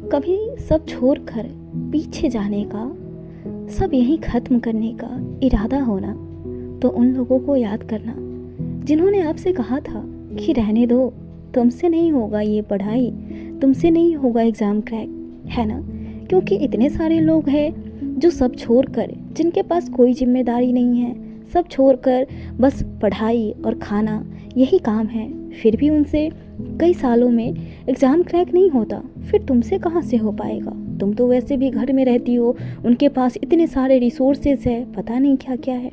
कभी सब छोड़ कर पीछे जाने का, सब यहीं ख़त्म करने का इरादा होना, तो उन लोगों को याद करना जिन्होंने आपसे कहा था कि रहने दो, तुमसे नहीं होगा ये पढ़ाई, तुमसे नहीं होगा एग्ज़ाम क्रैक, है ना। क्योंकि इतने सारे लोग हैं जो सब छोड़कर, जिनके पास कोई जिम्मेदारी नहीं है, सब छोड़कर बस पढ़ाई और खाना यही काम है, फिर भी उनसे कई सालों में एग्ज़ाम क्रैक नहीं होता। फिर तुमसे कहाँ से हो पाएगा? तुम तो वैसे भी घर में रहती हो, उनके पास इतने सारे रिसोर्सेज है, पता नहीं क्या क्या है।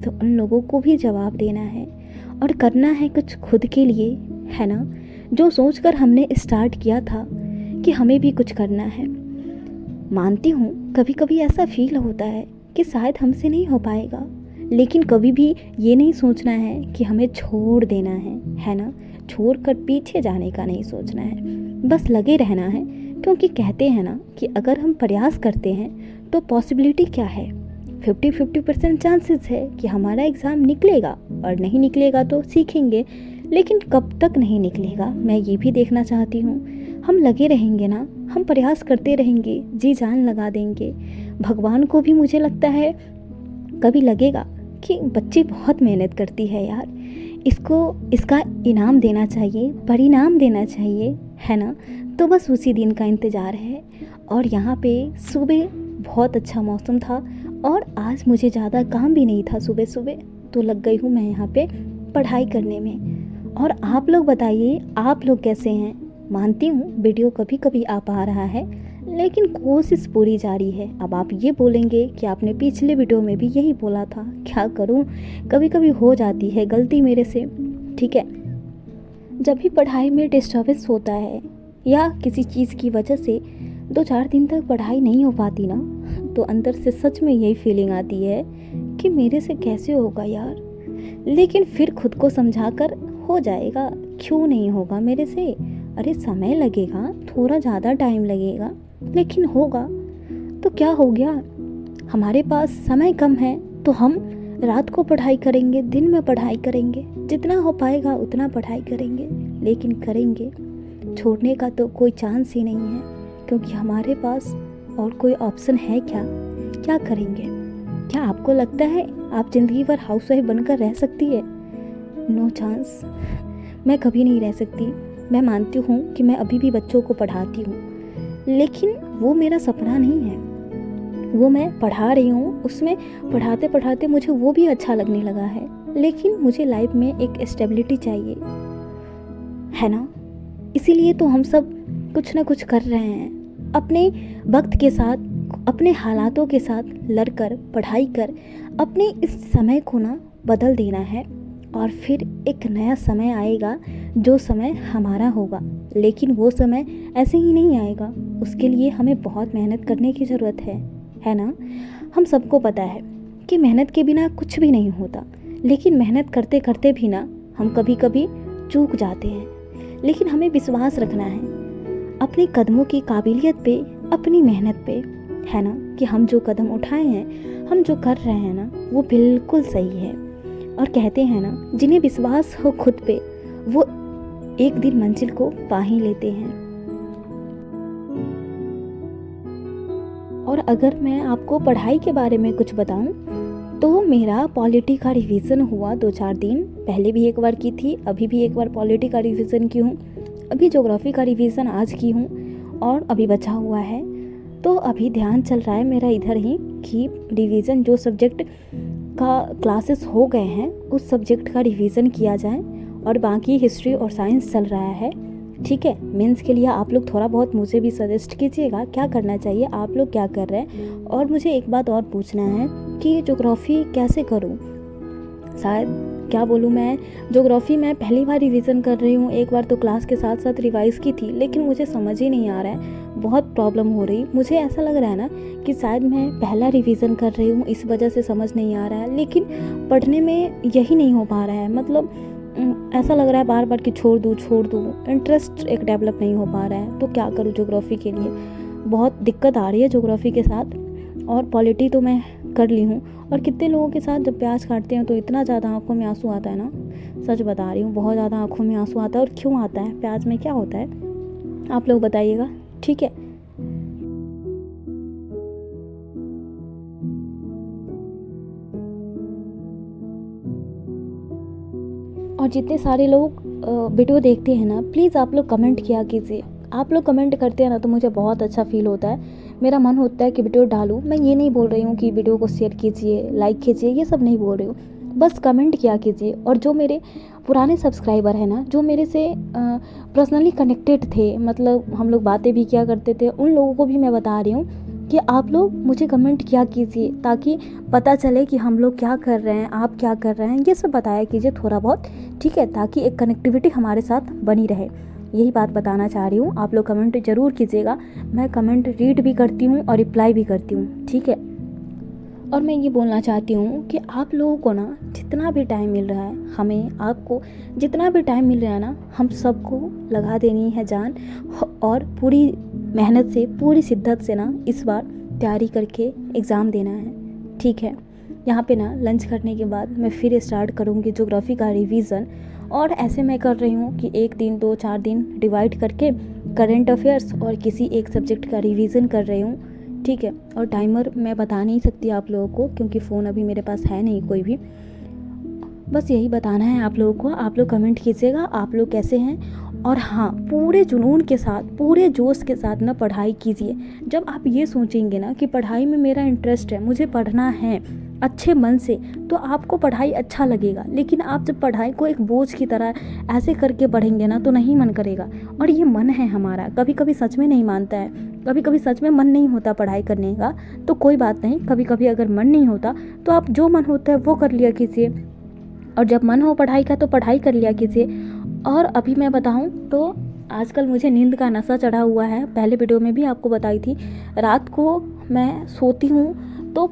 तो उन लोगों को भी जवाब देना है और करना है कुछ खुद के लिए, है ना। जो सोचकर हमने स्टार्ट किया था कि हमें भी कुछ करना है। मानती हूँ कभी कभी ऐसा फील होता है कि शायद हमसे नहीं हो पाएगा, लेकिन कभी भी ये नहीं सोचना है कि हमें छोड़ देना है ना। छोड़ कर पीछे जाने का नहीं सोचना है, बस लगे रहना है। क्योंकि कहते हैं ना कि अगर हम प्रयास करते हैं तो पॉसिबिलिटी क्या है, 50-50% चांसेस है कि हमारा एग्ज़ाम निकलेगा, और नहीं निकलेगा तो सीखेंगे। लेकिन कब तक नहीं निकलेगा मैं ये भी देखना चाहती हूँ। हम लगे रहेंगे ना, हम प्रयास करते रहेंगे, जी जान लगा देंगे। भगवान को भी मुझे लगता है कभी लगेगा कि बच्ची बहुत मेहनत करती है यार, इसको इसका इनाम देना चाहिए, परिणाम देना चाहिए, है ना। तो बस उसी दिन का इंतज़ार है। और यहाँ पे सुबह बहुत अच्छा मौसम था और आज मुझे ज़्यादा काम भी नहीं था सुबह सुबह, तो लग गई हूँ मैं यहाँ पे पढ़ाई करने में। और आप लोग बताइए, आप लोग कैसे हैं? मानती हूँ वीडियो कभी कभी आ पा रहा है, लेकिन कोशिश पूरी जारी है। अब आप ये बोलेंगे कि आपने पिछले वीडियो में भी यही बोला था, क्या करूँ, कभी कभी हो जाती है गलती मेरे से, ठीक है। जब भी पढ़ाई में डिस्टर्बेंस होता है या किसी चीज़ की वजह से 2-4 दिन तक पढ़ाई नहीं हो पाती ना, तो अंदर से सच में यही फीलिंग आती है कि मेरे से कैसे होगा यार। लेकिन फिर खुद को समझाकर हो जाएगा, क्यों नहीं होगा मेरे से, अरे समय लगेगा, थोड़ा ज़्यादा टाइम लगेगा, लेकिन होगा। तो क्या हो गया, हमारे पास समय कम है तो हम रात को पढ़ाई करेंगे, दिन में पढ़ाई करेंगे, जितना हो पाएगा उतना पढ़ाई करेंगे, लेकिन करेंगे। छोड़ने का तो कोई चांस ही नहीं है, क्योंकि हमारे पास और कोई ऑप्शन है क्या? क्या करेंगे? क्या आपको लगता है आप ज़िंदगी भर हाउसवाइफ बनकर रह सकती है? नो चांस, मैं कभी नहीं रह सकती। मैं मानती हूँ कि मैं अभी भी बच्चों को पढ़ाती हूँ, लेकिन वो मेरा सपना नहीं है। वो मैं पढ़ा रही हूँ, उसमें पढ़ाते पढ़ाते मुझे वो भी अच्छा लगने लगा है, लेकिन मुझे लाइफ में एक स्टेबिलिटी चाहिए, है ना। इसीलिए तो हम सब कुछ ना कुछ कर रहे हैं, अपने वक्त के साथ, अपने हालातों के साथ लड़कर, पढ़ाई कर अपने इस समय को ना बदल देना है। और फिर एक नया समय आएगा, जो समय हमारा होगा, लेकिन वो समय ऐसे ही नहीं आएगा। उसके लिए हमें बहुत मेहनत करने की ज़रूरत है ना। हम सबको पता है कि मेहनत के बिना कुछ भी नहीं होता, लेकिन मेहनत करते करते भी ना हम कभी कभी चूक जाते हैं। लेकिन हमें विश्वास रखना है अपने कदमों की काबिलियत पे, अपनी मेहनत पे, है ना, कि हम जो कदम उठाए हैं, हम जो कर रहे हैं ना, वो बिल्कुल सही है। और कहते हैं ना, जिन्हें विश्वास हो खुद पे, वो एक दिन मंजिल को पा ही लेते हैं। और अगर मैं आपको पढ़ाई के बारे में कुछ बताऊं, तो मेरा पॉलिटी का रिवीजन हुआ 2-4 दिन पहले भी एक बार की थी, अभी भी एक बार पॉलिटी का रिवीजन की हूँ, अभी ज्योग्राफी का रिवीजन आज की हूँ, और अभी बचा हुआ है। तो अभी ध्यान चल रहा है मेरा इधर ही कि रिवीजन, जो सब्जेक्ट का क्लासेस हो गए हैं उस सब्जेक्ट का रिवीजन किया जाए, और बाकी हिस्ट्री और साइंस चल रहा है, ठीक है। मेंस के लिए आप लोग थोड़ा बहुत मुझे भी सजेस्ट कीजिएगा क्या करना चाहिए, आप लोग क्या कर रहे हैं। और मुझे एक बात और पूछना है कि ज्योग्राफी कैसे करूं, शायद क्या बोलूं, मैं ज्योग्राफी में पहली बार रिवीजन कर रही हूं। एक बार तो क्लास के साथ साथ रिवाइज़ की थी, लेकिन मुझे समझ ही नहीं आ रहा है, बहुत प्रॉब्लम हो रही। मुझे ऐसा लग रहा है ना कि शायद मैं पहला रिवीजन कर रही हूँ, इस वजह से समझ नहीं आ रहा है। लेकिन पढ़ने में यही नहीं हो पा रहा है, मतलब ऐसा लग रहा है बार बार कि छोड़ दूँ, इंटरेस्ट एक डेवलप नहीं हो पा रहा है। तो क्या करूँ, ज्योग्राफी के लिए बहुत दिक्कत आ रही है ज्योग्राफी के साथ। और पॉलिटी तो मैं कर ली हूँ, और कितने लोगों के साथ जब प्याज काटते हैं तो इतना ज़्यादा आंखों में आंसू आता है ना, सच बता रही हूँ, बहुत ज़्यादा आंखों में आंसू आता है। और क्यों आता है, प्याज में क्या होता है, आप लोग बताइएगा, ठीक है। और जितने सारे लोग वीडियो देखते हैं ना, प्लीज़ आप लोग कमेंट किया कीजिए। आप लोग कमेंट करते हैं ना तो मुझे बहुत अच्छा फ़ील होता है, मेरा मन होता है कि वीडियो डालूँ। मैं ये नहीं बोल रही हूँ कि वीडियो को शेयर कीजिए, लाइक कीजिए, ये सब नहीं बोल रही हूँ, बस कमेंट किया कीजिए। और जो मेरे पुराने सब्सक्राइबर हैं ना, जो मेरे से पर्सनली कनेक्टेड थे, मतलब हम लोग बातें भी किया करते थे, उन लोगों को भी मैं बता रही हूँ कि आप लोग मुझे कमेंट किया कीजिए, ताकि पता चले कि हम लोग क्या कर रहे हैं, आप क्या कर रहे हैं, ये सब बताया कीजिए थोड़ा बहुत, ठीक है, ताकि एक कनेक्टिविटी हमारे साथ बनी रहे। यही बात बताना चाह रही हूँ। आप लोग कमेंट ज़रूर कीजिएगा, मैं कमेंट रीड भी करती हूँ और रिप्लाई भी करती हूँ, ठीक है। और मैं ये बोलना चाहती हूँ कि आप लोगों को ना जितना भी टाइम मिल रहा है, हमें आपको जितना भी टाइम मिल रहा है ना, हम सबको लगा देनी है जान, और पूरी मेहनत से, पूरी शिद्दत से ना इस बार तैयारी करके एग्ज़ाम देना है, ठीक है। यहाँ पे ना लंच करने के बाद मैं फिर स्टार्ट करूँगी ज्योग्राफी का रिवीज़न। और ऐसे मैं कर रही हूँ कि 1 दिन 2 4 दिन डिवाइड करके करंट अफेयर्स और किसी एक सब्जेक्ट का रिवीज़न कर रही हूँ, ठीक है। और टाइमर मैं बता नहीं सकती आप लोगों को, क्योंकि फ़ोन अभी मेरे पास है नहीं कोई भी। बस यही बताना है आप लोगों को। आप लोग कमेंट कीजिएगा आप लोग कैसे हैं। और हाँ, पूरे जुनून के साथ, पूरे जोश के साथ ना पढ़ाई कीजिए। जब आप ये सोचेंगे ना कि पढ़ाई में मेरा इंटरेस्ट है, मुझे पढ़ना है अच्छे मन से, तो आपको पढ़ाई अच्छा लगेगा। लेकिन आप जब पढ़ाई को एक बोझ की तरह ऐसे करके पढ़ेंगे ना, तो नहीं मन करेगा। और ये मन है हमारा, कभी कभी सच में नहीं मानता है, कभी कभी सच में मन नहीं होता पढ़ाई करने का, तो कोई बात नहीं। कभी कभी अगर मन नहीं होता तो आप जो मन होता है वो कर लिया कीजिए, और जब मन हो पढ़ाई का तो पढ़ाई कर लिया कीजिए। और अभी मैं बताऊं तो आजकल मुझे नींद का नशा चढ़ा हुआ है। पहले वीडियो में भी आपको बताई थी, रात को मैं सोती हूँ तो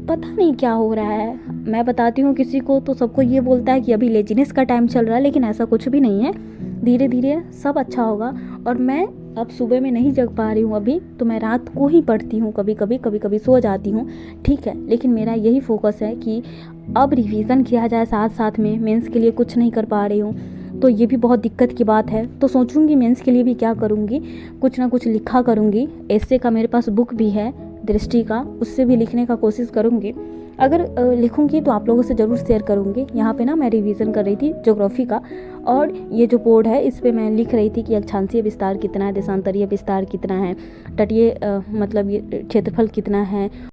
पता नहीं क्या हो रहा है। मैं बताती हूँ किसी को तो सबको ये बोलता है कि अभी लेजीनेस का टाइम चल रहा है, लेकिन ऐसा कुछ भी नहीं है। धीरे धीरे सब अच्छा होगा। और मैं अब सुबह में नहीं जग पा रही हूँ अभी, तो मैं रात को ही पढ़ती हूँ, कभी कभी सो जाती हूँ, ठीक है। लेकिन मेरा यही फोकस है कि अब रिवीज़न किया जाए साथ साथ में। मेंस के लिए कुछ नहीं कर पा रही हूँ, तो ये भी बहुत दिक्कत की बात है। तो सोचूंगी मेंस के लिए भी क्या करूँगी, कुछ ना कुछ लिखा करूँगी। ऐसे का मेरे पास बुक भी है दृष्टि का, उससे भी लिखने का कोशिश करूँगी। अगर लिखूँगी तो आप लोगों से ज़रूर शेयर करूँगी। यहाँ पे ना मैं रिवीज़न कर रही थी ज्योग्राफी का, और ये जो बोर्ड है इस पे मैं लिख रही थी कि अक्षांशीय विस्तार कितना है, देशांतरीय विस्तार कितना है, तटीय मतलब ये क्षेत्रफल कितना है,